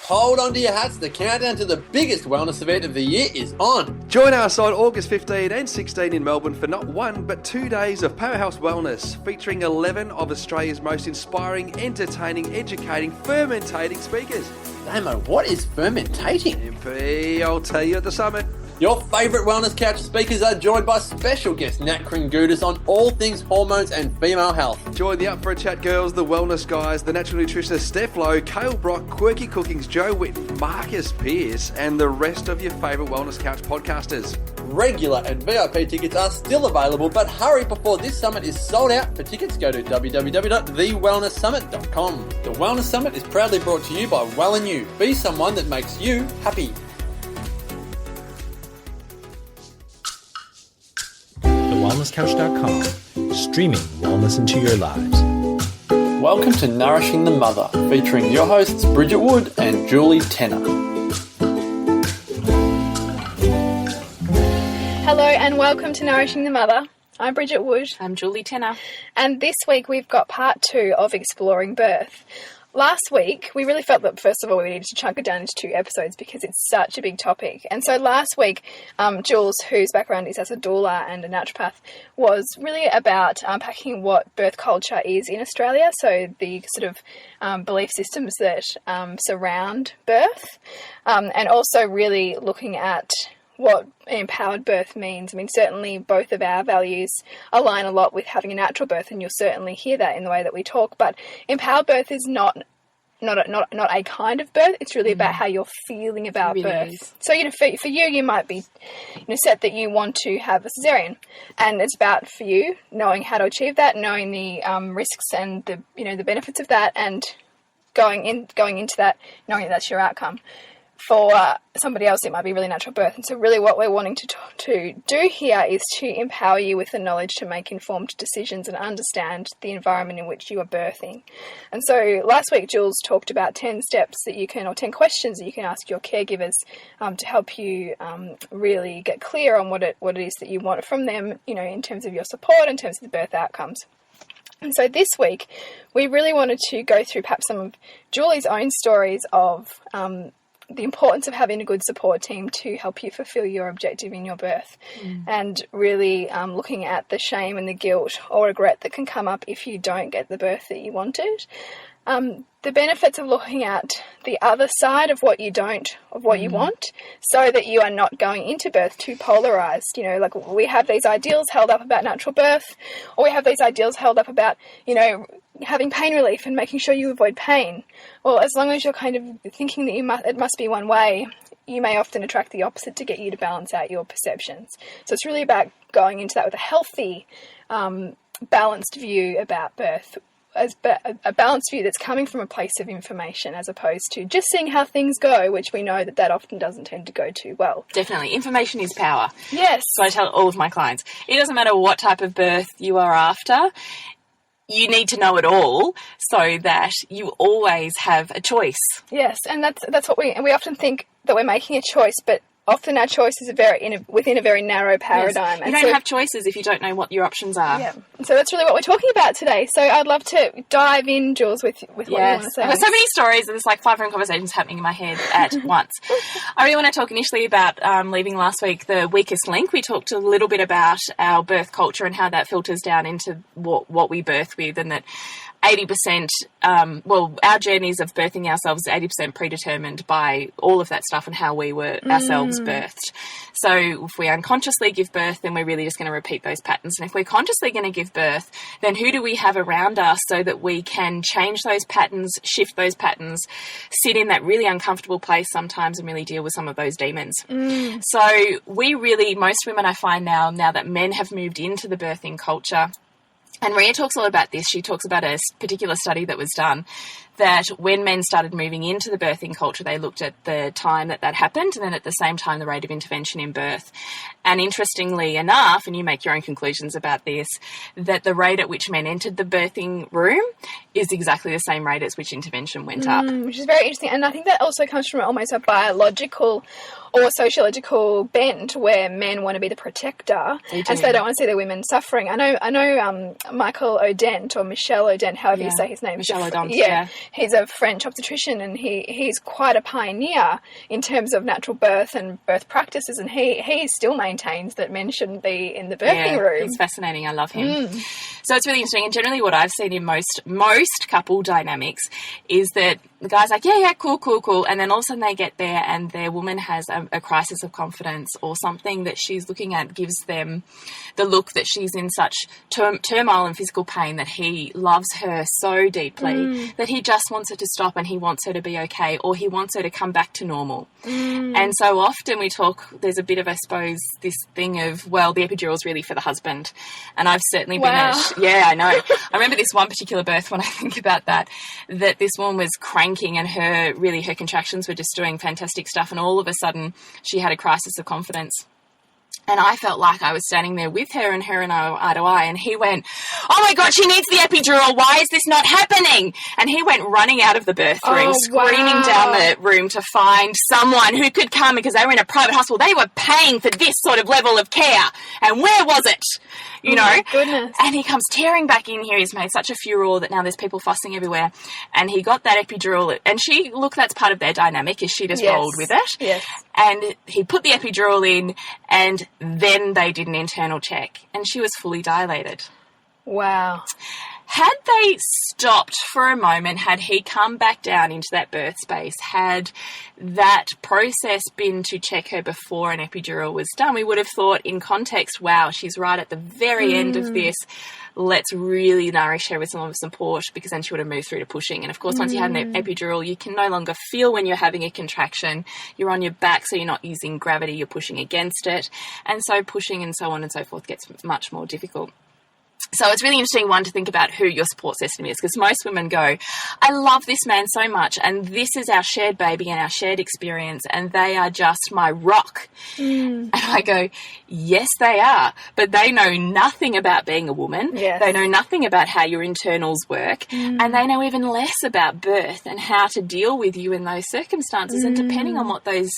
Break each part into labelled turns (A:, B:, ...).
A: Hold on to your hats, the countdown to the biggest wellness event of the year is on.
B: Join us on August 15 and 16 in Melbourne for not 1 but 2 days of Powerhouse Wellness, featuring 11 of Australia's most inspiring, entertaining, educating, fermentating speakers.
A: Damo, what is fermentating?
B: MP, I'll tell you at the summit.
A: Your favourite wellness couch speakers are joined by special guest Nat Kringoudis on all things hormones and female health.
B: Join the Up for a Chat girls, the wellness guys, the natural nutritionist Steph Lowe, Cale Brock, Quirky Cookings, Joe Witt, Marcus Pearce, and the rest of your favourite wellness couch podcasters.
A: Regular and VIP tickets are still available, but hurry before this summit is sold out. For tickets, go to www.thewellnesssummit.com. The Wellness Summit is proudly brought to you by Well and You. Be someone that makes you happy.
C: TheWellnessCouch.com, streaming wellness into your lives.
A: Welcome to Nourishing the Mother, featuring your hosts Bridget Wood and Julie Tenner.
D: Hello and welcome to Nourishing the Mother. I'm Bridget Wood.
E: I'm Julie Tenner.
D: And this week we've got part 2 of Exploring Birth. Last week, we really felt that, first of all, we needed to chunk it down into 2 episodes because it's such a big topic. And so last week, Jules, whose background is as a doula and a naturopath, was really about unpacking what birth culture is in Australia, so the sort of belief systems that surround birth, and also really looking at what empowered birth means. I mean, certainly both of our values align a lot with having a natural birth, and you'll certainly hear that in the way that we talk. But empowered birth is not a kind of birth. It's really about how you're feeling about birth. Is. So, for you, you might be, set that you want to have a cesarean, and it's about for you knowing how to achieve that, knowing the risks and the the benefits of that, and going into that knowing that that's your outcome. For somebody else, it might be really natural birth. And so really what we're wanting to do here is to empower you with the knowledge to make informed decisions and understand the environment in which you are birthing. And so last week, Jules talked about 10 steps that you can, or 10 questions that you can ask your caregivers to help you really get clear on what it is that you want from them, in terms of your support, in terms of the birth outcomes. And so this week, we really wanted to go through perhaps some of Julie's own stories of the importance of having a good support team to help you fulfill your objective in your birth, and really looking at the shame and the guilt or regret that can come up if you don't get the birth that you wanted. The benefits of looking at the other side of what you want, so that you are not going into birth too polarized. Like we have these ideals held up about natural birth, or we have these ideals held up about, having pain relief and making sure you avoid pain. Well, as long as you're kind of thinking that it must be one way, you may often attract the opposite to get you to balance out your perceptions. So it's really about going into that with a healthy, balanced view about birth, as a balanced view that's coming from a place of information, as opposed to just seeing how things go, which we know that often doesn't tend to go too well.
E: Definitely. Information is power.
D: Yes.
E: So I tell all of my clients, it doesn't matter what type of birth you are after, you need to know it all so that you always have a choice.
D: Yes, and that's what we often think that we're making a choice, but often our choice is within a very narrow paradigm.
E: Yes. You don't have choices if you don't know what your options are.
D: Yeah, so that's really what we're talking about today. So I'd love to dive in, Jules, with what you want to say.
E: I've got so many stories, and there's like 500 conversations happening in my head at once. I really want to talk initially about leaving last week the weakest link. We talked a little bit about our birth culture and how that filters down into what we birth with, and that 80%, our journeys of birthing ourselves is 80% predetermined by all of that stuff and how we were ourselves birthed. So if we unconsciously give birth, then we're really just going to repeat those patterns. And if we're consciously going to give birth, then who do we have around us so that we can change those patterns, shift those patterns, sit in that really uncomfortable place sometimes and really deal with some of those demons. So most women I find now that men have moved into the birthing culture, and Maria talks a lot about this. She talks about a particular study that was done, that when men started moving into the birthing culture, they looked at the time that happened, and then at the same time the rate of intervention in birth. And interestingly enough, and you make your own conclusions about this, that the rate at which men entered the birthing room is exactly the same rate as which intervention went up.
D: Which is very interesting. And I think that also comes from almost a biological or sociological bent where men want to be the protector, and so they don't want to see their women suffering. I know Michael O'Dent, or Michelle O'Dent, however you say his name.
E: Michelle O'Dent,
D: he's a French obstetrician, and he's quite a pioneer in terms of natural birth and birth practices, and he still maintains that men shouldn't be in the birthing room.
E: He's fascinating. I love him. So it's really interesting, and generally what I've seen in most couple dynamics is that the guy's like, cool, and then all of a sudden they get there and their woman has a crisis of confidence, or something that she's looking at gives them the look that she's in such turmoil and physical pain that he loves her so deeply that he just wants her to stop, and he wants her to be okay, or he wants her to come back to normal. And so often we talk, there's a bit of, I suppose, this thing of, well, the epidural's really for the husband. And I've certainly been I know. I remember this one particular birth, when I think about that this woman was cranking, and her contractions were just doing fantastic stuff, and all of a sudden she had a crisis of confidence. And I felt like I was standing there with her and I eye to eye, and he went, "Oh my God, she needs the epidural. Why is this not happening?" And he went running out of the birth room, screaming down the room to find someone who could come, because they were in a private hospital. They were paying for this sort of level of care. And where was it? You know?
D: My goodness.
E: And he comes tearing back in here. He's made such a furore that now there's people fussing everywhere. And he got that epidural. And that's part of their dynamic, is she just rolled with it.
D: Yes.
E: And he put the epidural in, and then they did an internal check, and she was fully dilated.
D: Wow.
E: Had they stopped for a moment, had he come back down into that birth space, had that process been to check her before an epidural was done, we would have thought in context, wow, she's right at the very end of this. Let's really nourish her with some support, because then she would have moved through to pushing. And of course, once you had an epidural, you can no longer feel when you're having a contraction. You're on your back, so you're not using gravity, you're pushing against it. And so pushing and so on and so forth gets much more difficult. So it's really interesting, one, to think about who your support system is, because most women go, I love this man so much, and this is our shared baby and our shared experience, and they are just my rock. And I go, yes, they are, but they know nothing about being a woman.
D: Yes.
E: They know nothing about how your internals work, and they know even less about birth and how to deal with you in those circumstances. And depending on what those,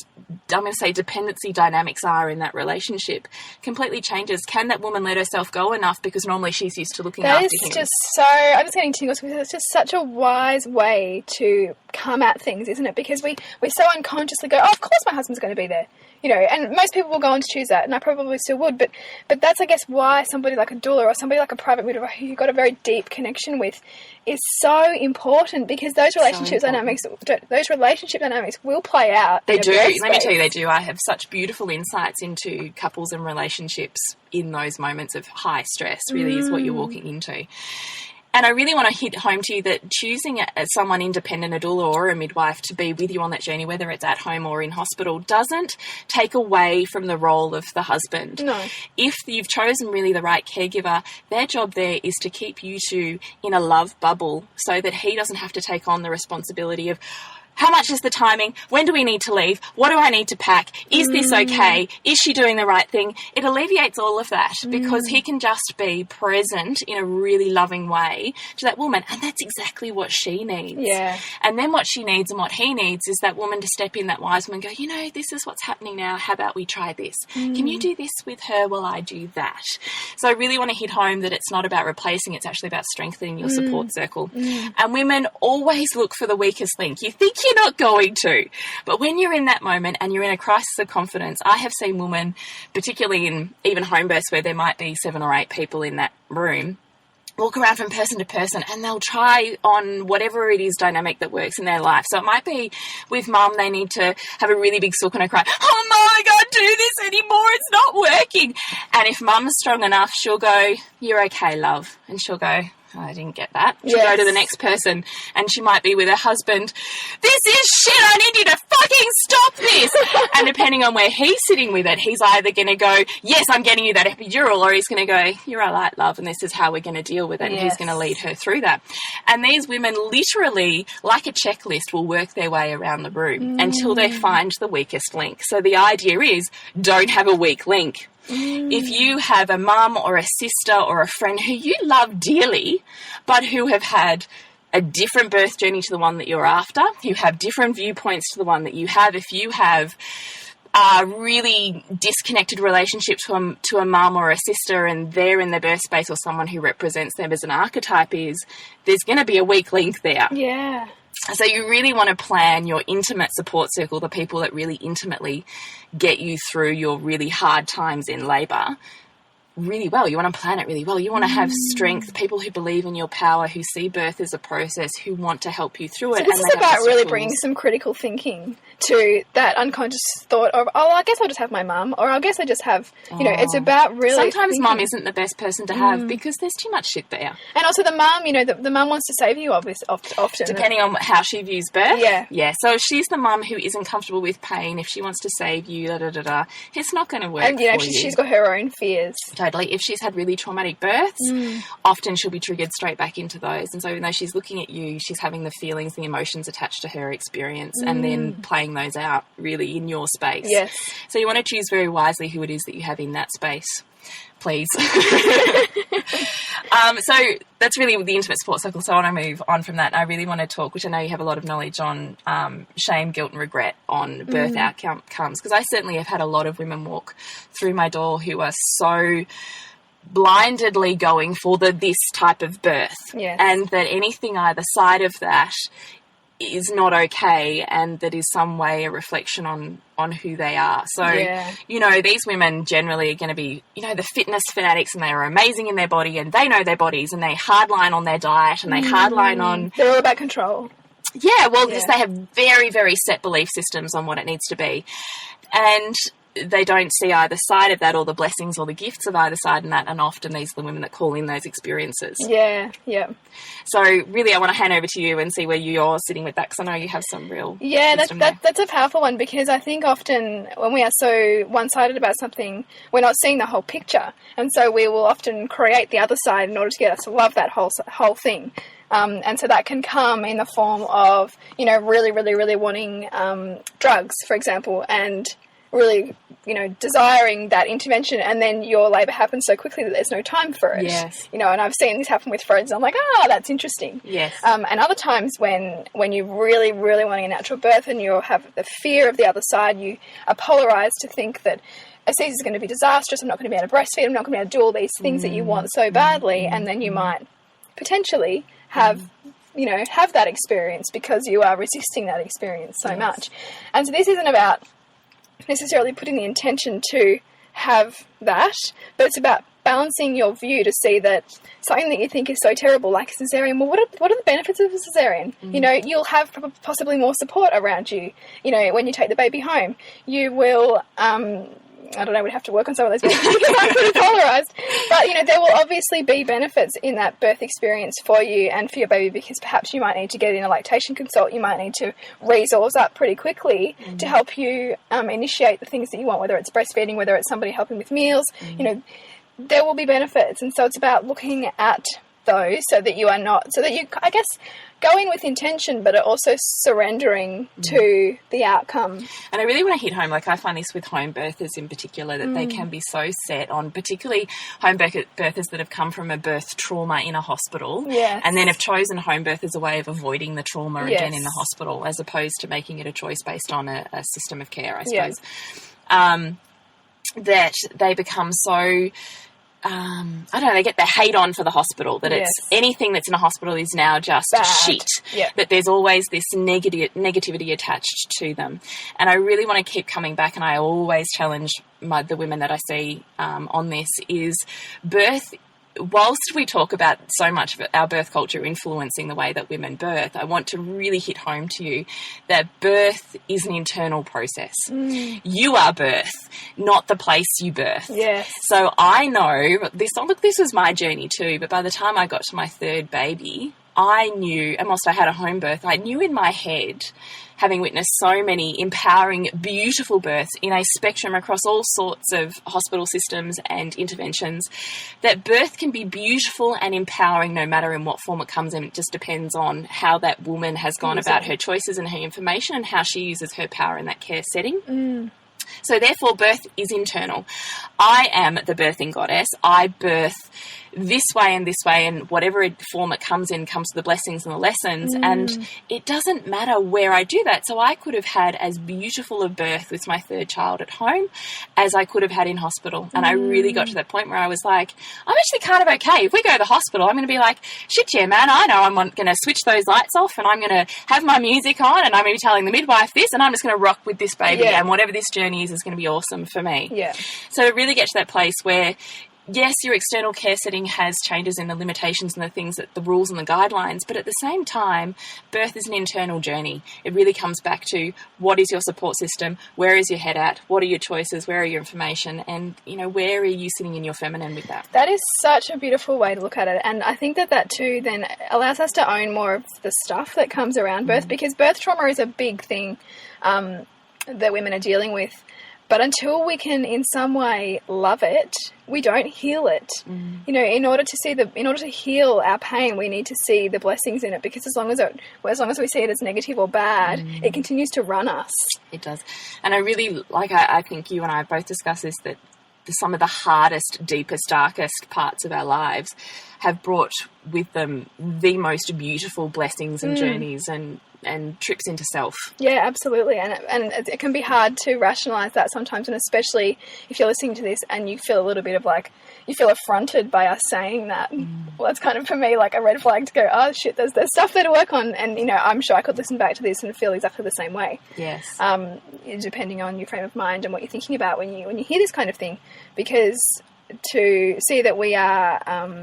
E: I'm going to say, dependency dynamics are in that relationship, completely changes. Can that woman let herself go enough, because normally she's used to looking after him?
D: That is just so, I'm just getting tingles, because it's just such a wise way to come at things, isn't it? Because we so unconsciously go, oh, of course my husband's going to be there, you know, and most people will go on to choose that, and I probably still would, but that's, I guess, why somebody like a doula or somebody like a private midwife who you've got a very deep connection with is so important, because those relationship dynamics will play out.
E: They do. Let me tell you, they do. I have such beautiful insights into couples and relationships in those moments of high stress, really is what you're walking into. And I really want to hit home to you that choosing someone independent, a doula or a midwife, to be with you on that journey, whether it's at home or in hospital, doesn't take away from the role of the husband.
D: No.
E: If you've chosen really the right caregiver, their job there is to keep you two in a love bubble, so that he doesn't have to take on the responsibility of, how much is the timing? When do we need to leave? What do I need to pack? Is this okay? Is she doing the right thing? It alleviates all of that, because he can just be present in a really loving way to that woman. And that's exactly what she needs.
D: Yeah.
E: And then what she needs and what he needs is that woman to step in, that wise woman, and go, you know, this is what's happening now. How about we try this? Can you do this with her while I do that? So I really want to hit home that it's not about replacing. It's actually about strengthening your support circle. And women always look for the weakest link. You think you're not going to, but when you're in that moment and you're in a crisis of confidence, I have seen women, particularly in even home births where there might be 7 or 8 people in that room, walk around from person to person, and they'll try on whatever it is dynamic that works in their life. So it might be with mum, they need to have a really big sook and a cry, oh no, I can't do this anymore, it's not working. And if mum's strong enough, she'll go, you're okay, love. And she'll go, I didn't get that. She'll go to the next person, and she might be with her husband. This is shit. I need you to fucking stop this. And depending on where he's sitting with it, he's either going to go, yes, I'm getting you that epidural, or he's going to go, you're all right, love, and this is how we're going to deal with it. And he's going to lead her through that. And these women literally, like a checklist, will work their way around the room until they find the weakest link. So the idea is, don't have a weak link. If you have a mum or a sister or a friend who you love dearly, but who have had a different birth journey to the one that you're after, who have different viewpoints to the one that you have, if you have really disconnected relationship to a mum or a sister, and they're in their birth space, or someone who represents them as an archetype, is there's going to be a weak link there.
D: Yeah.
E: So you really want to plan your intimate support circle, the people that really intimately get you through your really hard times in labour, really well. You want to plan it really well. You want to have strength, people who believe in your power, who see birth as a process, who want to help you through it.
D: So this is about really bringing some critical thinking to that unconscious thought of, oh, I guess I'll just have my mum, or I guess I just have, you know, it's about really
E: Sometimes
D: thinking.
E: mum isn't the best person to have because there's too much shit there.
D: And also the mum, you know, the mum wants to save you often.
E: Depending on how she views birth.
D: Yeah.
E: Yeah. So if she's the mum who isn't comfortable with pain, if she wants to save you, it's not going to work.
D: And, you know,
E: for you.
D: she's got her own fears.
E: Totally. If she's had really traumatic births, often she'll be triggered straight back into those. And so even though she's looking at you, she's having the feelings, the emotions attached to her experience and then playing those out really in your space.
D: Yes.
E: So you want to choose very wisely who it is that you have in that space, please. So that's really the intimate support circle. So I want to move on from that. I really want to talk, which I know you have a lot of knowledge on, shame, guilt and regret on birth outcomes, because I certainly have had a lot of women walk through my door who are so blindedly going for this type of birth.
D: Yes.
E: And that anything either side of that is not okay, and that is some way a reflection on who they are. So, you know, these women generally are going to be, you know, the fitness fanatics, and they are amazing in their body, and they know their bodies, and they hardline on their diet, and they hardline on...
D: They're all about control.
E: Yeah, well, because they have very, very set belief systems on what it needs to be. And they don't see either side of that, or the blessings or the gifts of either side in that, and often these are the women that call in those experiences.
D: Yeah, yeah.
E: So really I want to hand over to you and see where you're sitting with that, because I know you have some real wisdom there.
D: That's a powerful one, because I think often when we are so one-sided about something, we're not seeing the whole picture, and so we will often create the other side in order to get us to love that whole thing. And so that can come in the form of, you know, really, really, really wanting drugs, for example, and really, you know, desiring that intervention, and then your labour happens so quickly that there's no time for it.
E: Yes.
D: You know, and I've seen this happen with friends, and I'm like, that's interesting.
E: Yes.
D: And other times when you're really, really wanting a natural birth and you have the fear of the other side, you are polarised to think that a Caesar is going to be disastrous, I'm not going to be able to breastfeed, I'm not going to be able to do all these things that you want so badly, and then you might potentially have that experience because you are resisting that experience so much. And so this isn't about necessarily putting the intention to have that, but it's about balancing your view to see that something that you think is so terrible, like a cesarean, well, what are the benefits of a cesarean? You know, you'll have possibly more support around you. You know, when you take the baby home, you will, I don't know, we'd have to work on some of those things. I'm pretty polarised. But, you know, there will obviously be benefits in that birth experience for you and for your baby, because perhaps you might need to get in a lactation consult. You might need to resource up pretty quickly to help you initiate the things that you want, whether it's breastfeeding, whether it's somebody helping with meals. You know, there will be benefits. And so it's about looking at those so that you, I guess, go in with intention, but also surrendering to the outcome.
E: And I really want to hit home, like I find this with home birthers in particular, that they can be so set on, particularly home birthers that have come from a birth trauma in a hospital, and then have chosen home birth as a way of avoiding the trauma again in the hospital, as opposed to making it a choice based on a system of care, I suppose. That they become so... I don't know, they get their hate on for the hospital, that it's anything that's in a hospital is now just shit. That there's always this negativity attached to them. And I really want to keep coming back, and I always challenge the women that I see on this, is birth. Whilst we talk about so much of our birth culture influencing the way that women birth, I want to really hit home to you that birth is an internal process. You are birth, not the place you birth.
D: Yes.
E: So I know this was my journey too, but by the time I got to my third baby, I knew, and whilst I had a home birth, I knew in my head, having witnessed so many empowering, beautiful births in a spectrum across all sorts of hospital systems and interventions, that birth can be beautiful and empowering no matter in what form it comes in. It just depends on how that woman has gone about her choices and her information, and how she uses her power in that care setting. So therefore, birth is internal. I am the birthing goddess. I birth this way and this way, and whatever form it comes in comes to the blessings and the lessons. And it doesn't matter where I do that. So I could have had as beautiful a birth with my third child at home as I could have had in hospital. And I really got to that point where I was like, I'm actually kind of okay. If we go to the hospital, I'm going to be like, shit, yeah, man, I know I'm going to switch those lights off, and I'm going to have my music on, and I'm going to be telling the midwife this, and I'm just going to rock with this baby, and whatever this journey is going to be awesome for me.
D: Yeah.
E: So to really get to that place where, yes, your external care setting has changes in the limitations and the things that the rules and the guidelines, but at the same time, birth is an internal journey. It really comes back to what is your support system, where is your head at, what are your choices, where are your information, and, you know, where are you sitting in your feminine with that?
D: That is such a beautiful way to look at it. And I think that too then allows us to own more of the stuff that comes around birth, because birth trauma is a big thing that women are dealing with. But until we can in some way love it, we don't heal it. You know, in order to heal our pain, we need to see the blessings in it, because as long as we see it as negative or bad, it continues to run us.
E: It does. And I really, I think you and I have both discussed this, that some of the hardest, deepest, darkest parts of our lives have brought with them the most beautiful blessings and journeys and trips into self.
D: Yeah, absolutely. And it can be hard to rationalise that sometimes, and especially if you're listening to this and you feel a little bit of you feel affronted by us saying that. Well, that's kind of, for me, like a red flag to go, oh shit, there's stuff there to work on, and, you know, I'm sure I could listen back to this and feel exactly the same way.
E: Yes.
D: Depending on your frame of mind and what you're thinking about when you hear this kind of thing, because to see that we are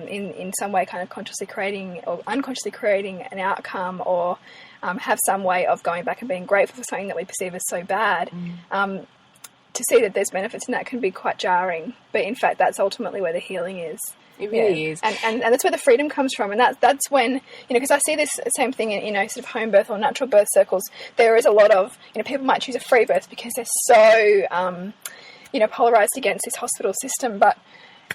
D: in some way kind of consciously creating or unconsciously creating an outcome, or have some way of going back and being grateful for something that we perceive as so bad, to see that there's benefits in that can be quite jarring. But in fact, that's ultimately where the healing is.
E: It really is.
D: And that's where the freedom comes from. And that's when, you know, because I see this same thing in, you know, sort of home birth or natural birth circles. There is a lot of, you know, people might choose a free birth because they're so, you know, polarised against this hospital system. But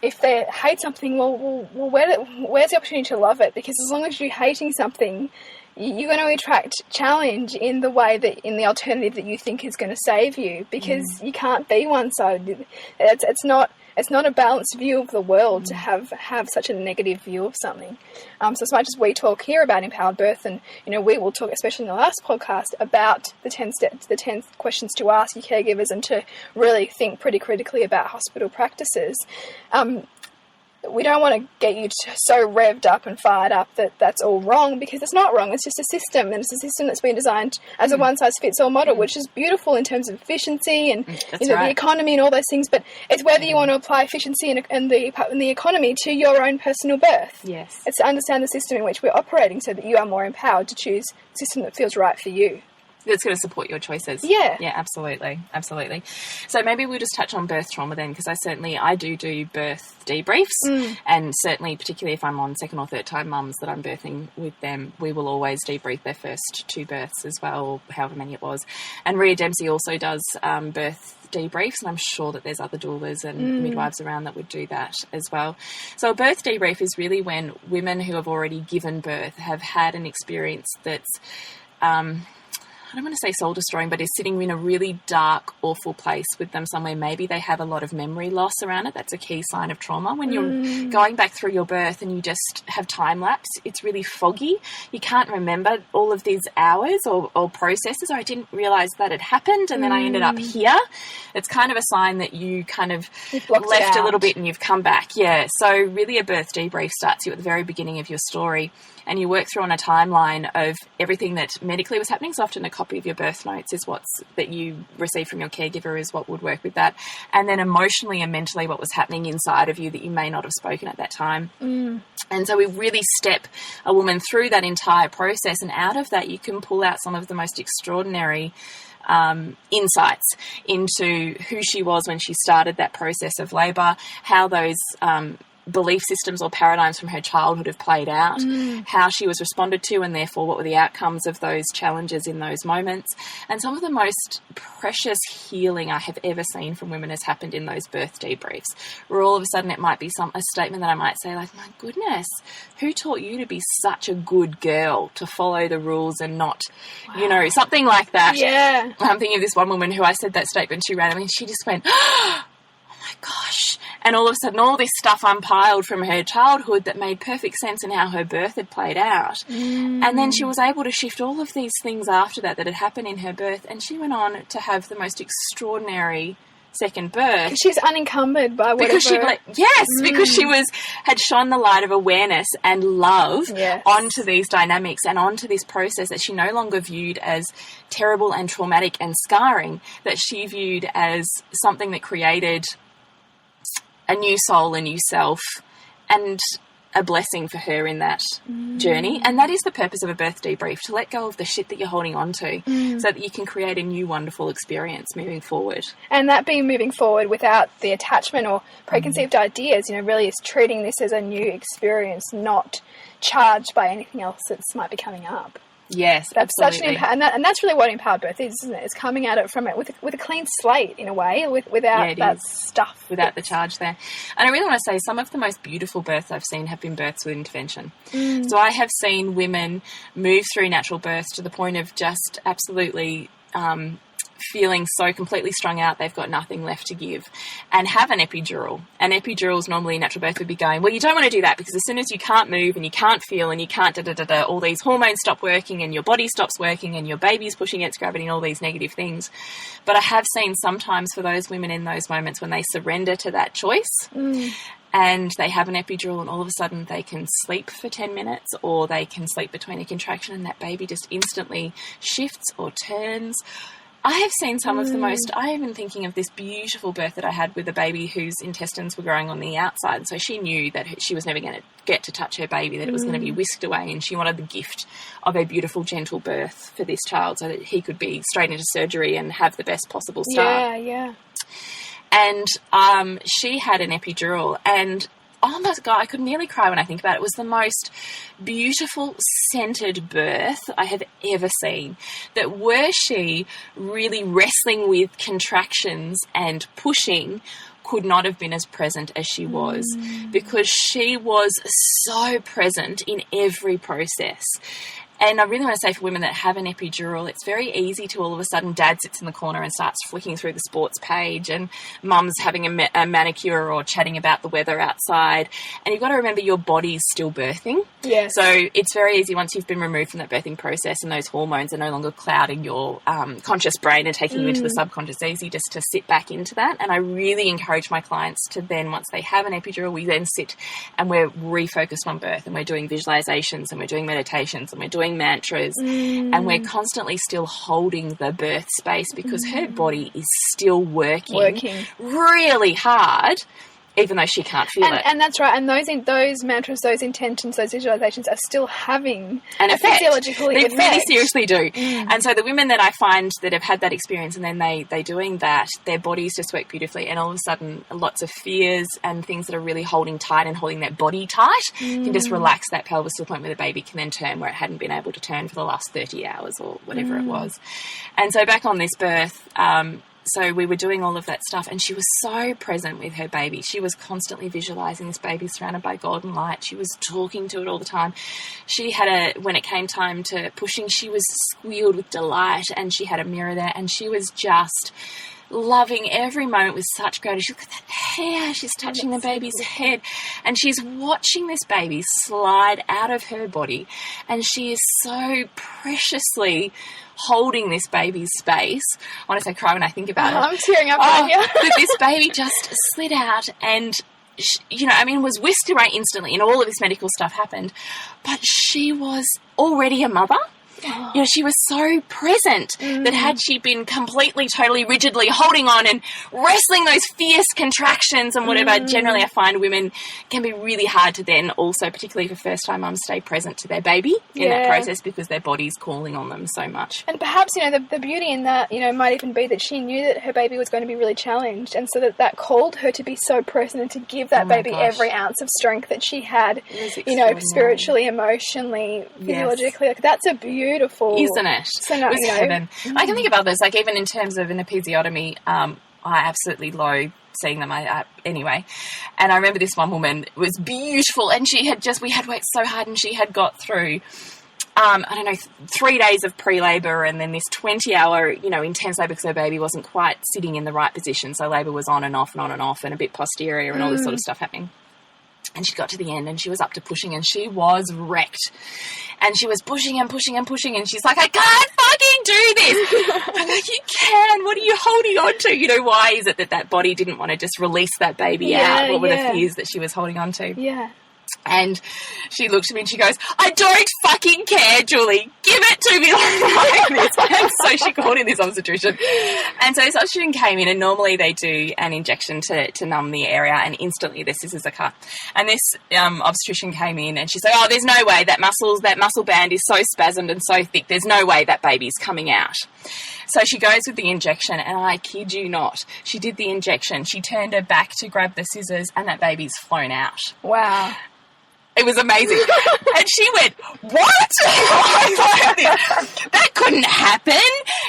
D: if they hate something, well, where's the opportunity to love it? Because as long as you're hating something, you're going to attract challenge in the way that, in the alternative that you think is going to save you, because you can't be one-sided. It's not a balanced view of the world to have such a negative view of something. So as much as we talk here about empowered birth, and, you know, we will talk, especially in the last podcast, about the 10 steps, the 10 questions to ask your caregivers, and to really think pretty critically about hospital practices. We don't want to get you so revved up and fired up that that's all wrong, because it's not wrong. It's just a system, and it's a system that's been designed as a one-size-fits-all model, which is beautiful in terms of efficiency and, you know, the economy and all those things. But it's whether you want to apply efficiency and the economy to your own personal birth.
E: Yes.
D: It's to understand the system in which we're operating, so that you are more empowered to choose a system that feels right for you.
E: That's going to support your choices.
D: Yeah.
E: Yeah, absolutely. Absolutely. So maybe we'll just touch on birth trauma then, because I do birth debriefs, and certainly, particularly if I'm on second or third time mums that I'm birthing with them, we will always debrief their first 2 births as well, or however many it was. And Rhea Dempsey also does birth debriefs, and I'm sure that there's other doulas and midwives around that would do that as well. So a birth debrief is really when women who have already given birth have had an experience that's I don't want to say soul-destroying, but is sitting in a really dark, awful place with them somewhere. Maybe they have a lot of memory loss around it. That's a key sign of trauma. When you're going back through your birth and you just have time lapse, it's really foggy. You can't remember all of these hours or processes. Or I didn't realise that had happened, and then I ended up here. It's kind of a sign that you kind of left a little bit and you've come back. Yeah. So really a birth debrief starts you at the very beginning of your story, and you work through on a timeline of everything that medically was happening. So often a copy of your birth notes is that you receive from your caregiver is what would work with that. And then emotionally and mentally what was happening inside of you that you may not have spoken at that time. And so we really step a woman through that entire process, and out of that you can pull out some of the most extraordinary insights into who she was when she started that process of labour, how those belief systems or paradigms from her childhood have played out, how she was responded to, and therefore what were the outcomes of those challenges in those moments. And some of the most precious healing I have ever seen from women has happened in those birth debriefs, where all of a sudden it might be a statement that I might say like, my goodness, who taught you to be such a good girl, to follow the rules and not, you know, something like that.
D: Yeah.
E: I'm thinking of this one woman who I said that statement to randomly, and she just went, oh my gosh. And all of a sudden, all this stuff unpiled from her childhood that made perfect sense in how her birth had played out. And then she was able to shift all of these things after that had happened in her birth. And she went on to have the most extraordinary second birth.
D: She's unencumbered by whatever.
E: Because she had shone the light of awareness and love onto these dynamics and onto this process that she no longer viewed as terrible and traumatic and scarring, that she viewed as something that created a new soul, a new self, and a blessing for her in that journey. And that is the purpose of a birth debrief, to let go of the shit that you're holding on to so that you can create a new wonderful experience moving forward.
D: And that being moving forward without the attachment or preconceived ideas, really is treating this as a new experience, not charged by anything else that might be coming up.
E: Yes,
D: that's
E: absolutely.
D: such an and that's really what empowered birth is, isn't it? It's coming at it from it with a clean slate in a way, without that stuff,
E: without the charge there. And I really want to say some of the most beautiful births I've seen have been births with intervention. So I have seen women move through natural births to the point of just absolutely feeling so completely strung out they've got nothing left to give, and have an epidural. An epidural is normally natural birth would be going, well, you don't want to do that because as soon as you can't move and you can't feel and you can't all these hormones stop working and your body stops working and your baby's pushing against gravity and all these negative things. But I have seen sometimes for those women in those moments when they surrender to that choice and they have an epidural and all of a sudden they can sleep for 10 minutes or they can sleep between a contraction and that baby just instantly shifts or turns. I have seen some of the most, I have been thinking of this beautiful birth that I had with a baby whose intestines were growing on the outside. So she knew that she was never going to get to touch her baby, that it was going to be whisked away, and she wanted the gift of a beautiful, gentle birth for this child so that he could be straight into surgery and have the best possible start.
D: Yeah.
E: And she had an epidural, and oh my God, I could nearly cry when I think about it. It was the most beautiful, centered birth I have ever seen. That were she really wrestling with contractions and pushing, could not have been as present as she was, because she was so present in every process. And I really want to say for women that have an epidural, it's very easy to all of a sudden dad sits in the corner and starts flicking through the sports page and mum's having a manicure or chatting about the weather outside. And you've got to remember your body's still birthing.
D: Yes.
E: So it's very easy once you've been removed from that birthing process and those hormones are no longer clouding your conscious brain and taking you into the subconscious, it's easy just to sit back into that. And I really encourage my clients to then, once they have an epidural, we then sit and we're refocused on birth and we're doing visualizations and we're doing meditations and we're doing mantras and we're constantly still holding the birth space because her body is still working really hard, even though she can't feel it.
D: And that's right. And those mantras, those intentions, those visualizations are still having
E: an effect.
D: Physiological
E: they
D: effect.
E: Really seriously do. And so the women that I find that have had that experience and then they're doing that, their bodies just work beautifully, and all of a sudden lots of fears and things that are really holding tight and holding that body tight can just relax that pelvis to the point where the baby can then turn where it hadn't been able to turn for the last 30 hours or whatever it was. And so back on this birth, so we were doing all of that stuff and she was so present with her baby. She was constantly visualizing this baby surrounded by golden light. She was talking to it all the time. She had when it came time to pushing, she was squealed with delight and she had a mirror there and she was just loving every moment with such gratitude. Look at that hair. She's touching the baby's head and she's watching this baby slide out of her body and she is so preciously holding this baby's space. I want to say cry when I think about it.
D: I'm tearing up right here.
E: But this baby just slid out and was whisked away instantly and all of this medical stuff happened. But she was already a mother. She was so present that had she been completely, totally, rigidly holding on and wrestling those fierce contractions and whatever, generally I find women can be really hard to then also, particularly for first-time mums, stay present to their baby in that process because their body's calling on them so much.
D: And perhaps, the beauty in that, might even be that she knew that her baby was going to be really challenged and so that called her to be so present and to give that baby every ounce of strength that she had, spiritually, emotionally, physiologically. Like, that's a beautiful,
E: isn't it?
D: So
E: it was heaven. I can think of others, like even in terms of an episiotomy, I absolutely loathe seeing them anyway. And I remember this one woman was beautiful and we had worked so hard and she had got through I don't know, 3 days of pre-labour and then this 20-hour, intense labour because her baby wasn't quite sitting in the right position. So labour was on and off and on and off and a bit posterior and all this sort of stuff happening. And she got to the end and she was up to pushing and she was wrecked. And she was pushing and pushing and pushing and she's like, I can't fucking do this. I'm like, you can. What are you holding on to? Why is it that body didn't want to just release that baby out? What were the fears that she was holding on to?
D: Yeah.
E: And she looked at me and she goes, I don't fucking care, Julie. Give it to me like this. And so she called in this obstetrician. And so this obstetrician came in and normally they do an injection to numb the area and instantly the scissors are cut. And this obstetrician came in and she's like, oh, there's no way that muscle band is so spasmed and so thick. There's no way that baby's coming out. So she goes with the injection and I kid you not, she did the injection. She turned her back to grab the scissors and that baby's flown out.
D: Wow.
E: It was amazing. And she went, what? That couldn't happen.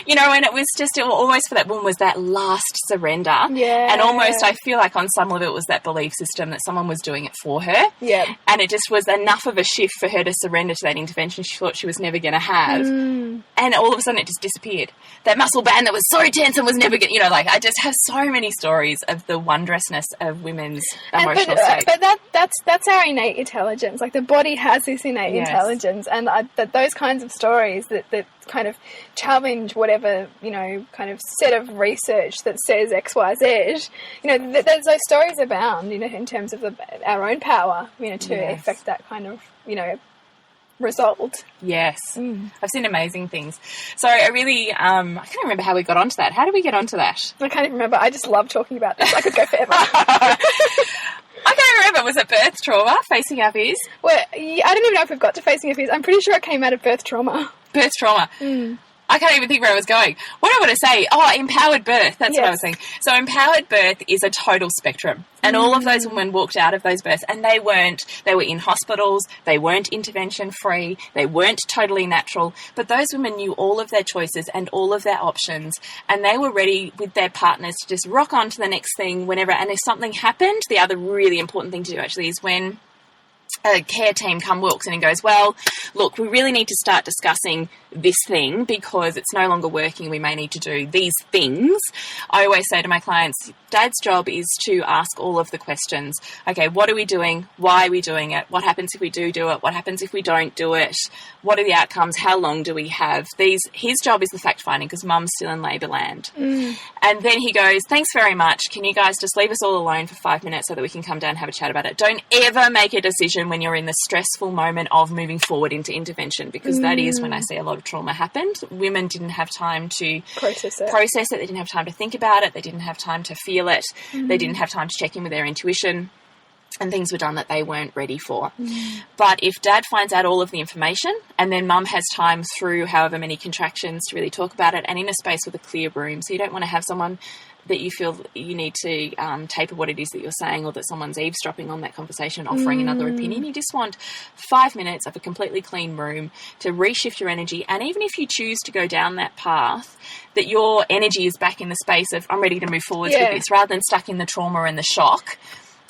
E: And it was just almost for that woman was that last surrender.
D: Yeah.
E: And almost I feel like on some level it was that belief system that someone was doing it for her.
D: Yeah.
E: And it just was enough of a shift for her to surrender to that intervention she thought she was never going to have. And all of a sudden it just disappeared. That muscle band that was so tense and was never going to, I just have so many stories of the wondrousness of women's emotional state.
D: But that's our innate intelligence. Like the body has this innate intelligence, and those kinds of stories that kind of challenge whatever kind of set of research that says X, Y, Z. Those stories abound. In terms of our own power. To affect that kind of result.
E: Yes. I've seen amazing things. So I really, I can't remember how we got onto that. How did we get onto that?
D: I can't even remember. I just love talking about this. I could go forever.
E: I can't remember. Was it birth trauma, facing our fears?
D: Well, I don't even know if we've got to facing our fears. I'm pretty sure it came out of birth trauma.
E: Birth trauma. I can't even think where I was going. What I want to say, empowered birth. That's what I was saying. So empowered birth is a total spectrum. And all of those women walked out of those births and they were in hospitals, they weren't intervention free, they weren't totally natural, but those women knew all of their choices and all of their options and they were ready with their partners to just rock on to the next thing whenever. And if something happened, the other really important thing to do actually is when a care team walks in and goes, well, look, we really need to start discussing this thing because it's no longer working. We may need to do these things. I always say to my clients, Dad's job is to ask all of the questions. Okay, what are we doing? Why are we doing it? What happens if we do it? What happens if we don't do it? What are the outcomes? How long do we have? His job is the fact-finding because Mum's still in labour land. And then he goes, thanks very much. Can you guys just leave us all alone for 5 minutes so that we can come down and have a chat about it? Don't ever make a decision when you're in the stressful moment of moving forward into intervention because that is when I see a lot of trauma happened. Women didn't have time to process it. They didn't have time to think about it. They didn't have time to feel it. They didn't have time to check in with their intuition. And things were done that they weren't ready for. But if Dad finds out all of the information and then Mum has time through however many contractions to really talk about it and in a space with a clear room, so you don't want to have someone that you feel you need to taper what it is that you're saying or that someone's eavesdropping on that conversation, offering another opinion. You just want 5 minutes of a completely clean room to reshift your energy. And even if you choose to go down that path, that your energy is back in the space of, I'm ready to move forward with this, rather than stuck in the trauma and the shock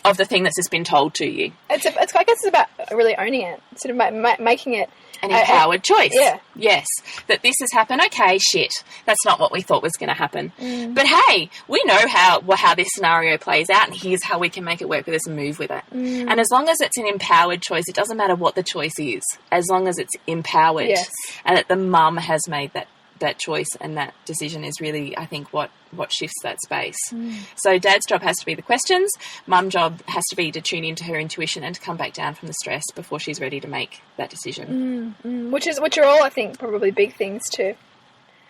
E: of the thing that's just been told to you.
D: I guess it's about really owning it, sort of making it
E: an empowered choice.
D: Yeah.
E: Yes. That this has happened. Okay, shit. That's not what we thought was going to happen. But hey, we know how this scenario plays out and here's how we can make it work with us and move with it. And as long as it's an empowered choice, it doesn't matter what the choice is, as long as it's empowered and that the mum has made that choice and that decision is really, I think, what shifts that space. So Dad's job has to be the questions. Mum's job has to be to tune into her intuition and to come back down from the stress before she's ready to make that decision.
D: Which are all, I think, probably big things to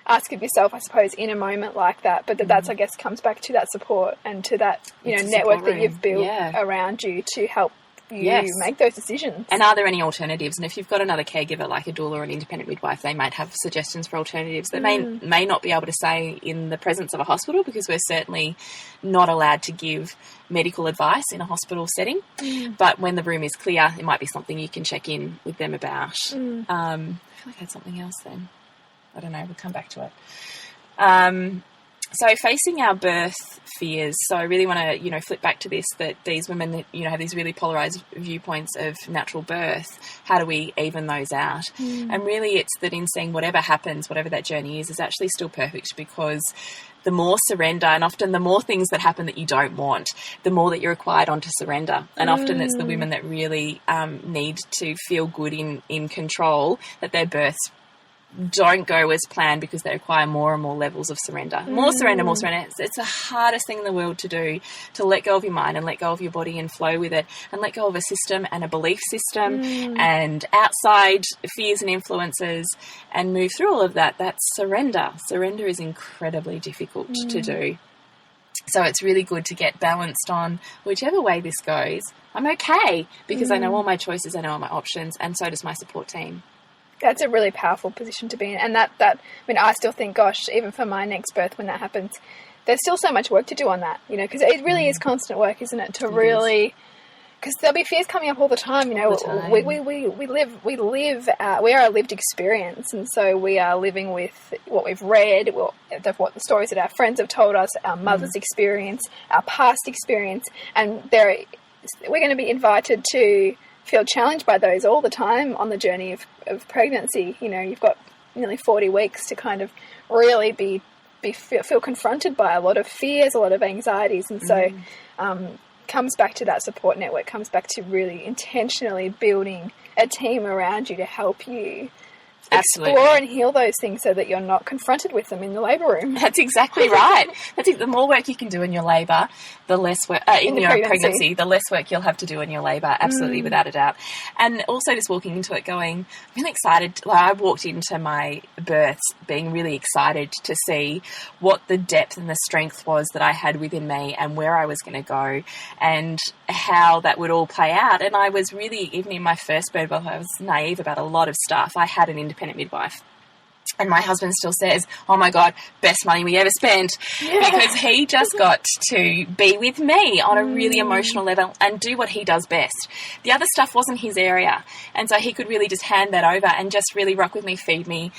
D: ask of yourself, I suppose, in a moment like that. But that's, I guess, comes back to that support and to that network that you've built around you to help you make those decisions.
E: And are there any alternatives? And if you've got another caregiver like a doula or an independent midwife, they might have suggestions for alternatives that may not be able to say in the presence of a hospital, because we're certainly not allowed to give medical advice in a hospital setting. But when the room is clear, it might be something you can check in with them about. I feel like I had something else then. I don't know. We'll come back to it. So facing our birth fears. So I really want to, flip back to this, that these women that, have these really polarized viewpoints of natural birth, how do we even those out? And really it's that in seeing whatever happens, whatever that journey is actually still perfect, because the more surrender, and often the more things that happen that you don't want, the more that you're required on to surrender. And often it's the women that really need to feel good in control, that their births don't go as planned because they require more and more levels of surrender. More surrender, more surrender. It's the hardest thing in the world to do, to let go of your mind and let go of your body and flow with it, and let go of a system and a belief system and outside fears and influences, and move through all of that. That's surrender. Surrender is incredibly difficult to do. So it's really good to get balanced on whichever way this goes. I'm okay because I know all my choices, I know all my options, and so does my support team.
D: That's a really powerful position to be in. And I still think, gosh, even for my next birth, when that happens, there's still so much work to do on that, because it really is constant work, isn't it? Because there'll be fears coming up all the time, we are a lived experience. And so we are living with what we've read, what the stories that our friends have told us, our mother's experience, our past experience. And we're going to be invited to feel challenged by those all the time on the journey of pregnancy. You've got nearly 40 weeks to kind of really feel confronted by a lot of fears, a lot of anxieties. And so comes back to that support network, comes back to really intentionally building a team around you to help you explore and heal those things so that you're not confronted with them in the labour room.
E: That's exactly right. I think the more work you can do in your labour, the less work in your pregnancy, the less work you'll have to do in your labour, absolutely, without a doubt. And also just walking into it going, I'm really excited. I walked into my births being really excited to see what the depth and the strength was that I had within me and where I was going to go and how that would all play out. And I was really, even in my first birth, I was naive about a lot of stuff. I had an independent midwife. And my husband still says, oh my God, best money we ever spent, because he just got to be with me on a really emotional level and do what he does best. The other stuff wasn't his area. And so he could really just hand that over and just really rock with me, feed me,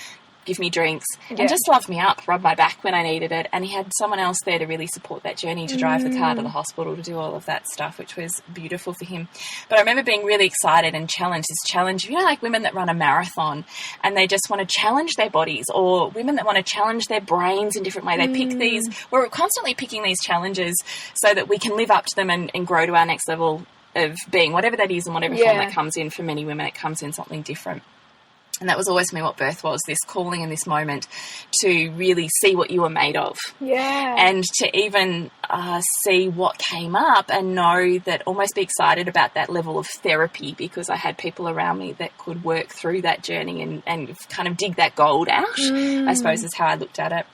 E: give me drinks, and just love me up, rub my back when I needed it. And he had someone else there to really support that journey, to drive the car to the hospital, to do all of that stuff, which was beautiful for him. But I remember being really excited and challenged. This challenge, like women that run a marathon and they just want to challenge their bodies, or women that want to challenge their brains in different ways. They pick these, we're constantly picking these challenges so that we can live up to them and grow to our next level of being, whatever that is and whatever form that comes in. For many women, it comes in something different. And that was always for me what birth was, this calling in this moment to really see what you were made of. Yeah. And to even see what came up and know that, almost be excited about that level of therapy, because I had people around me that could work through that journey and kind of dig that gold out, I suppose is how I looked at it.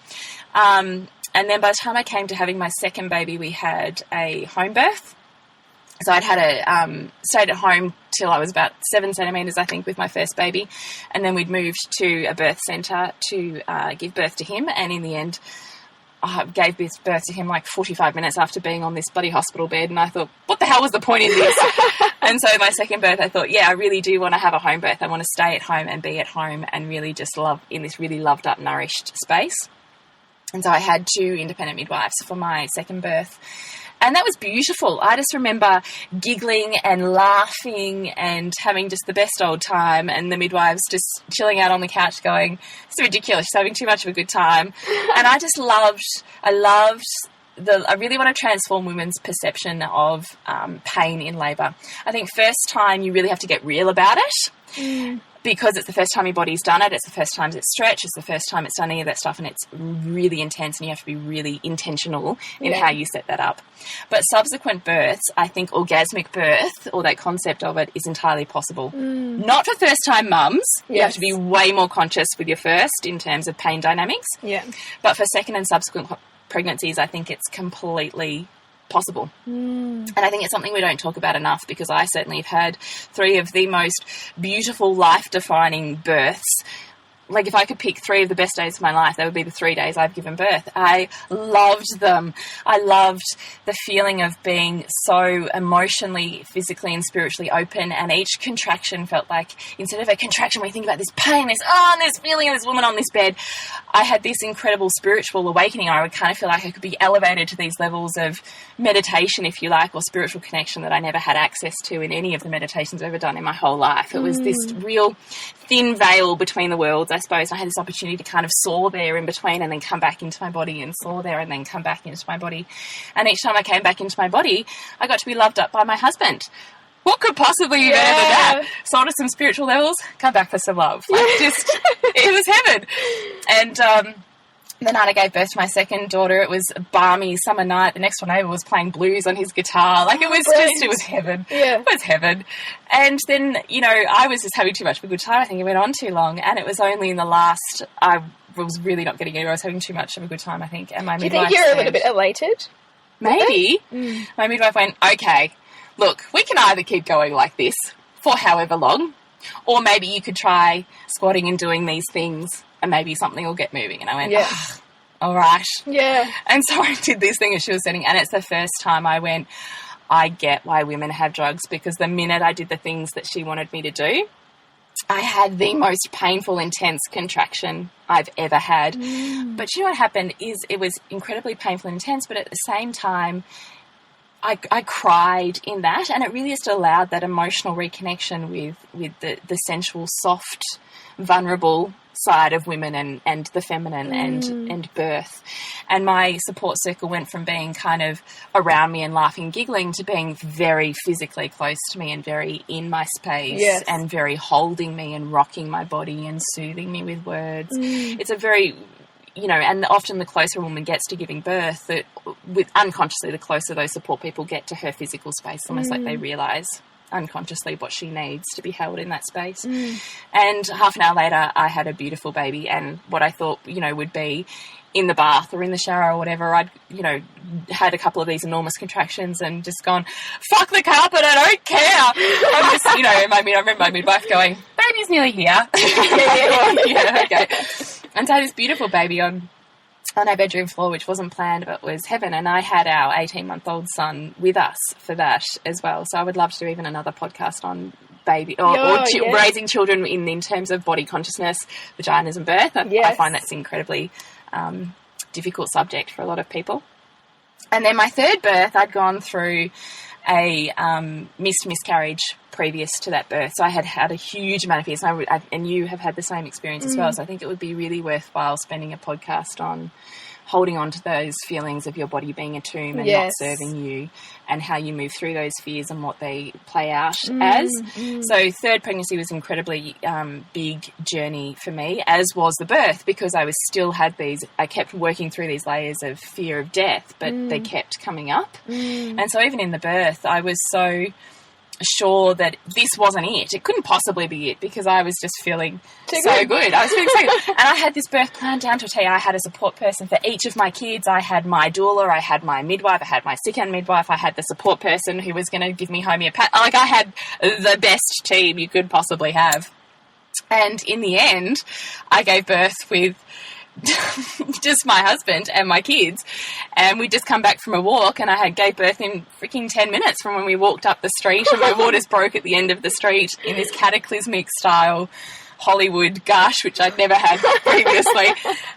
E: And then by the time I came to having my second baby, we had a home birth. So I'd had stayed at home till I was about 7 centimetres, I think, with my first baby. And then we'd moved to a birth centre to give birth to him. And in the end, I gave birth to him like 45 minutes after being on this bloody hospital bed. And I thought, what the hell was the point in this? And so my second birth, I thought, I really do want to have a home birth. I want to stay at home and be at home and really just love in this really loved up, nourished space. And so I had 2 independent midwives for my second birth. And that was beautiful. I just remember giggling and laughing and having just the best old time, and the midwives just chilling out on the couch going, it's ridiculous, she's having too much of a good time. And I really want to transform women's perception of pain in labour. I think first time you really have to get real about it. Because it's the first time your body's done it, it's the first time it's stretched, it's the first time it's done any of that stuff, and it's really intense, and you have to be really intentional in how you set that up. But subsequent births, I think orgasmic birth, or that concept of it, is entirely possible. Not for first-time mums. You have to be way more conscious with your first in terms of pain dynamics. Yeah. But for second and subsequent pregnancies, I think it's completely possible. And I think it's something we don't talk about enough, because I certainly have had 3 of the most beautiful, life-defining births like, if I could pick 3 of the best days of my life, that would be the 3 days I've given birth. I loved them. I loved the feeling of being so emotionally, physically and spiritually open, and each contraction felt like, instead of a contraction where you think about this pain, this feeling of this woman on this bed, I had this incredible spiritual awakening. I would kind of feel like I could be elevated to these levels of meditation, if you like, or spiritual connection that I never had access to in any of the meditations I've ever done in my whole life. It was this real thin veil between the worlds, I suppose. I had this opportunity to kind of soar there in between and then come back into my body, and soar there and then come back into my body. And each time I came back into my body, I got to be loved up by my husband. What could possibly be better than that? Soar to some spiritual levels, come back for some love. Like, just, it was heaven. And the night I gave birth to my second daughter, it was a balmy summer night. The next one over was playing blues on his guitar. Like, it was just, it was heaven. Yeah. It was heaven. And then, you know, I was just having too much of a good time. I think it went on too long. And it was only in the last, I was really not getting anywhere. I was having too much of a good time, I think. And my midwife,
D: do you think you're a little bit elated?
E: Maybe. My midwife went, okay, look, we can either keep going like this for however long, or maybe you could try squatting and doing these things, and maybe something will get moving. And I went, all right. Yeah. And so I did this thing that she was setting, and it's the first time I went, I get why women have drugs, because the minute I did the things that she wanted me to do, I had the most painful, intense contraction I've ever had. But you know what happened is it was incredibly painful and intense, but at the same time, I cried in that, and it really just allowed that emotional reconnection with the sensual, soft, vulnerable side of women and the feminine and birth. And my support circle went from being kind of around me and laughing and giggling to being very physically close to me and very in my space and very holding me and rocking my body and soothing me with words. It's a very, you know, and often the closer a woman gets to giving birth, that with unconsciously the closer those support people get to her physical space, almost like they realise unconsciously what she needs to be held in that space. And half an hour later, I had a beautiful baby, and what I thought, you know, would be in the bath or in the shower or whatever, I'd, you know, had a couple of these enormous contractions and just gone, fuck the carpet, I don't care. I'm just, you know, I remember my midwife going, baby's nearly here. Okay. And so I had this beautiful baby on our bedroom floor, which wasn't planned but was heaven, and I had our 18-month-old son with us for that as well. So I would love to do even another podcast on baby or raising children in terms of body consciousness, vaginas and birth. I find that's an incredibly difficult subject for a lot of people. And then my third birth, I'd gone through a miscarriage previous to that birth. So I had had a huge amount of fears, and you have had the same experience as well. So I think it would be really worthwhile spending a podcast on holding on to those feelings of your body being a tomb and not serving you, and how you move through those fears and what they play out as. So third pregnancy was incredibly big journey for me, as was the birth, because I kept working through these layers of fear of death, but they kept coming up. And so even in the birth, I was so sure that this wasn't it. It couldn't possibly be it, because I was just feeling so good. I was feeling so good. And I had this birth planned down to a T. I had a support person for each of my kids. I had my doula, I had my midwife, I had my second midwife, I had the support person who was going to give me homeopath. Like, I had the best team you could possibly have. And in the end, I gave birth with just my husband and my kids, and we just come back from a walk, and I gave birth in freaking 10 minutes from when we walked up the street, and my waters broke at the end of the street in this cataclysmic style Hollywood gush, which I'd never had previously.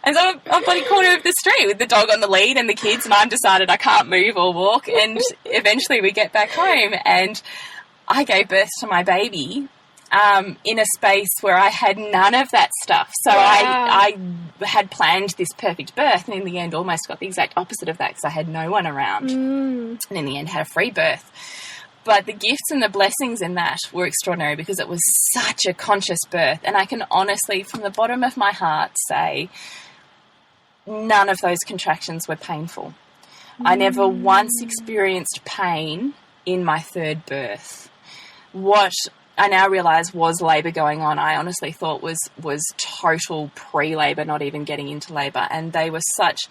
E: And so I'm on the corner of the street with the dog on the lead and the kids, and I've decided I can't move or walk, and eventually we get back home, and I gave birth to my baby in a space where I had none of that stuff. So I had planned this perfect birth, and in the end almost got the exact opposite of that, because I had no one around. And in the end had a free birth. But the gifts and the blessings in that were extraordinary, because it was such a conscious birth. And I can honestly, from the bottom of my heart, say none of those contractions were painful. I never once experienced pain in my third birth. What I now realise was labour going on. I honestly thought was total pre-labour, not even getting into labour. And they were such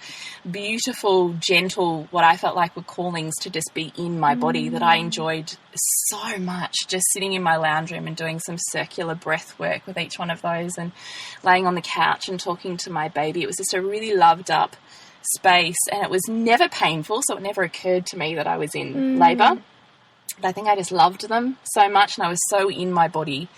E: beautiful, gentle, what I felt like were callings to just be in my body that I enjoyed so much, just sitting in my lounge room and doing some circular breath work with each one of those and laying on the couch and talking to my baby. It was just a really loved up space, and it was never painful, so it never occurred to me that I was in labour. But I think I just loved them so much, and I was so in my body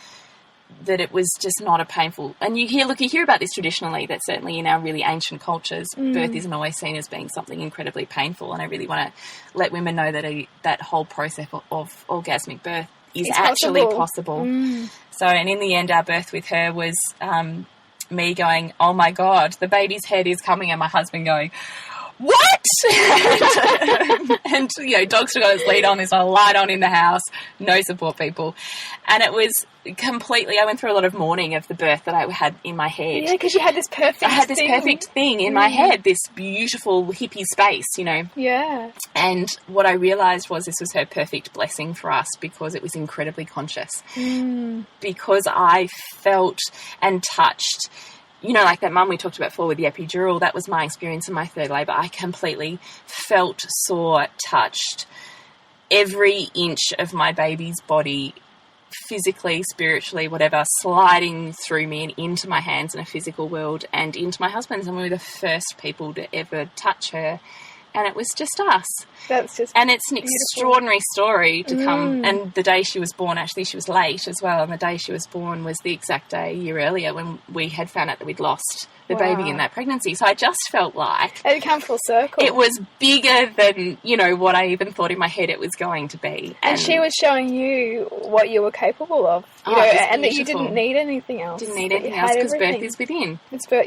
E: that it was just not a painful. And you hear about this traditionally, that certainly in our really ancient cultures, birth isn't always seen as being something incredibly painful. And I really want to let women know that that whole process of orgasmic birth is actually possible. So, and in the end, our birth with her was me going, oh my God, the baby's head is coming, and my husband going, what? and you know, dog's still got his lead on, there's not a light on in the house, no support people. And it was completely, I went through a lot of mourning of the birth that I had in my head.
D: Yeah, because you had this perfect
E: perfect thing in my head, this beautiful hippie space, you know.
D: Yeah.
E: And what I realised was this was her perfect blessing for us, because it was incredibly conscious. Because I felt and touched, you know, like that mum we talked about before with the epidural, that was my experience in my third labour. I completely felt, saw, touched every inch of my baby's body, physically, spiritually, whatever, sliding through me and into my hands in a physical world and into my husband's. And we were the first people to ever touch her. And it was just us.
D: That's just
E: And it's an
D: beautiful.
E: Extraordinary story to come. And the day she was born, actually, she was late as well. And the day she was born was the exact day a year earlier when we had found out that we'd lost the baby in that pregnancy. So I just felt like
D: it came full circle.
E: It was bigger than, you know, what I even thought in my head it was going to be.
D: And she was showing you what you were capable of, you know, and that you didn't need anything else.
E: Didn't need anything else, because birth is within.
D: It's birth.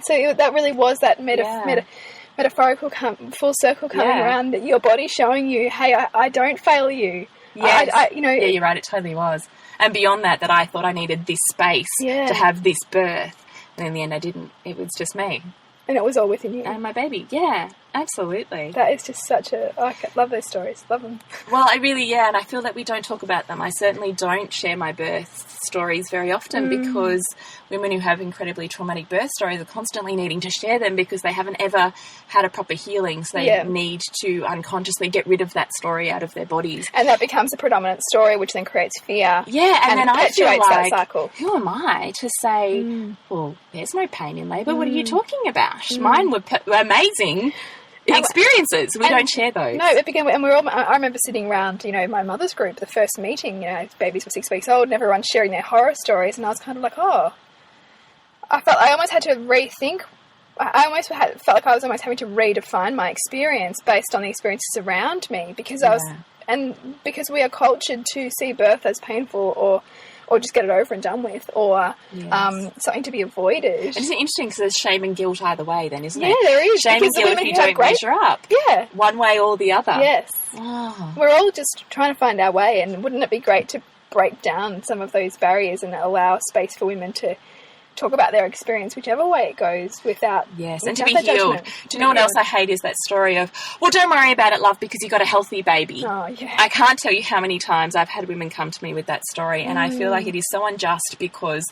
D: So that really was that metaphorical full circle coming around, that your body showing you, hey, I don't fail you.
E: Yes.
D: You know.
E: Yeah, you're right. It totally was. And beyond that I thought I needed this space to have this birth. And in the end, I didn't. It was just me.
D: And it was all within you.
E: And my baby. Yeah, absolutely.
D: That is just such a... I love those stories. Love them.
E: Well, I really, and I feel that we don't talk about them. I certainly don't share my birth stories very often, because women who have incredibly traumatic birth stories are constantly needing to share them, because they haven't ever had a proper healing. So they need to unconsciously get rid of that story out of their bodies.
D: And that becomes a predominant story, which then creates fear.
E: Yeah, and then I feel like,
D: that cycle.
E: Who am I to say, well, there's no pain in labour. What are you talking about? Mine were amazing experiences. We don't share those. No,
D: it began, and we were all, I remember sitting around, you know, my mother's group, the first meeting, you know, babies were 6 weeks old, and everyone's sharing their horror stories, and I was kind of like, I almost had to rethink. I almost felt like I was almost having to redefine my experience based on the experiences around me, because because we are cultured to see birth as painful or just get it over and done with, or something to be avoided.
E: And it's interesting, because there's shame and guilt either way then, isn't it?
D: Yeah, there is.
E: Shame and guilt if you don't measure up.
D: Yeah.
E: One way or the other.
D: Yes.
E: Oh.
D: We're all just trying to find our way, and wouldn't it be great to break down some of those barriers and allow space for women to talk about their experience, whichever way it goes, without
E: and to be healed. Do you know what else I hate is that story of, well, don't worry about it, love, because you got a healthy baby.
D: Oh, yeah.
E: I can't tell you how many times I've had women come to me with that story, and I feel like it is so unjust, because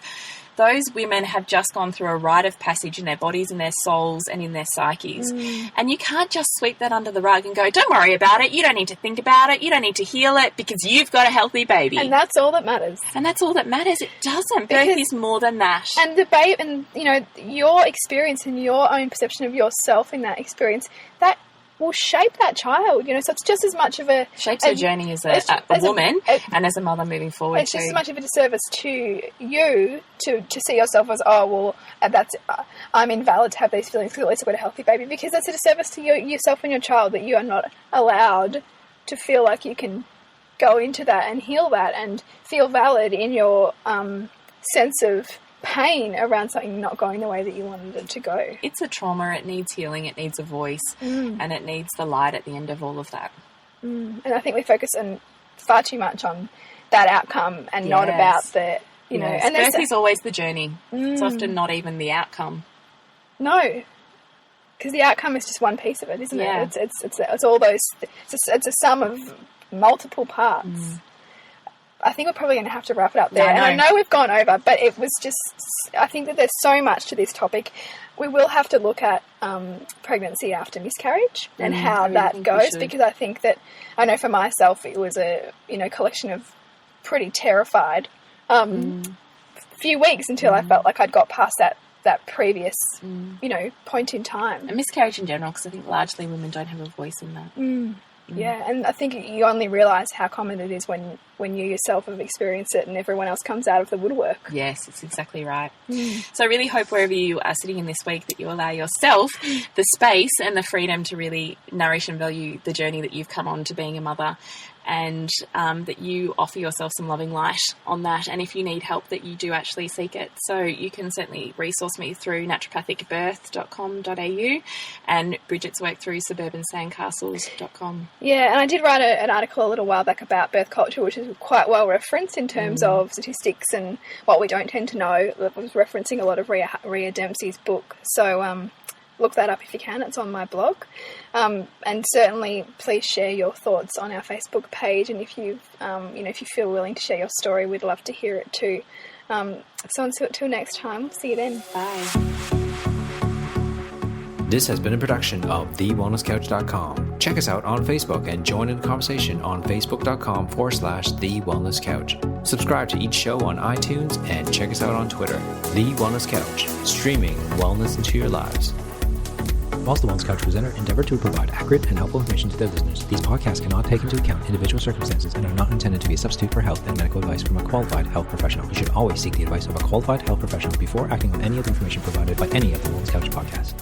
E: those women have just gone through a rite of passage in their bodies, in their souls, and in their psyches. And you can't just sweep that under the rug and go, don't worry about it, you don't need to think about it, you don't need to heal it, because you've got a healthy baby.
D: And that's all that matters. It
E: doesn't. Birth is more than that.
D: And the baby, and, you know, your experience and your own perception of yourself in that experience, that will shape that child, you know, so it's just as much of a...
E: Shapes her journey as a woman and as a mother moving forward.
D: It's just as much of a disservice to you to see yourself as, oh, well, I'm invalid to have these feelings because at least I've got a healthy baby, because that's a disservice to yourself and your child, that you are not allowed to feel like you can go into that and heal that and feel valid in your sense of pain around something not going the way that you wanted it to go.
E: It's a trauma. It needs healing. It needs a voice, and it needs the light at the end of all of that.
D: And I think we focus far too much on that outcome and not about the, you know. And
E: birth is always the journey. It's often not even the outcome.
D: No, because the outcome is just one piece of it, isn't it? It's all those. It's a sum of multiple parts. I think we're probably going to have to wrap it up there.
E: I know.
D: And I know we've gone over, but it was just, I think that there's so much to this topic. We will have to look at pregnancy after miscarriage and how that goes, because I think that, I know for myself, it was a, collection of pretty terrified few weeks until I felt like I'd got past that previous, point in time.
E: And miscarriage in general, because I think largely women don't have a voice in that.
D: Yeah, and I think you only realise how common it is when you yourself have experienced it and everyone else comes out of the woodwork.
E: Yes, it's exactly right. So I really hope wherever you are sitting in this week that you allow yourself the space and the freedom to really nourish and value the journey that you've come on to being a mother, and that you offer yourself some loving light on that. And if you need help, that you do actually seek it. So you can certainly resource me through naturopathicbirth.com.au and Bridget's work through suburbansandcastles.com.
D: Yeah, and I did write an article a little while back about birth culture, which is quite well referenced in terms of statistics and what we don't tend to know. It was referencing a lot of Rhea Dempsey's book. So look that up if you can. It's on my blog. And certainly please share your thoughts on our Facebook page. And if you feel willing to share your story, we'd love to hear it too. So until next time, see you then.
E: Bye.
C: This has been a production of TheWellnessCouch.com. Check us out on Facebook and join in the conversation on Facebook.com/TheWellnessCouch. Subscribe to each show on iTunes and check us out on Twitter. The Wellness Couch, streaming wellness into your lives. Whilst the Wellness Couch presenter endeavour to provide accurate and helpful information to their listeners, these podcasts cannot take into account individual circumstances and are not intended to be a substitute for health and medical advice from a qualified health professional. You should always seek the advice of a qualified health professional before acting on any of the information provided by any of the Wellness Couch podcasts.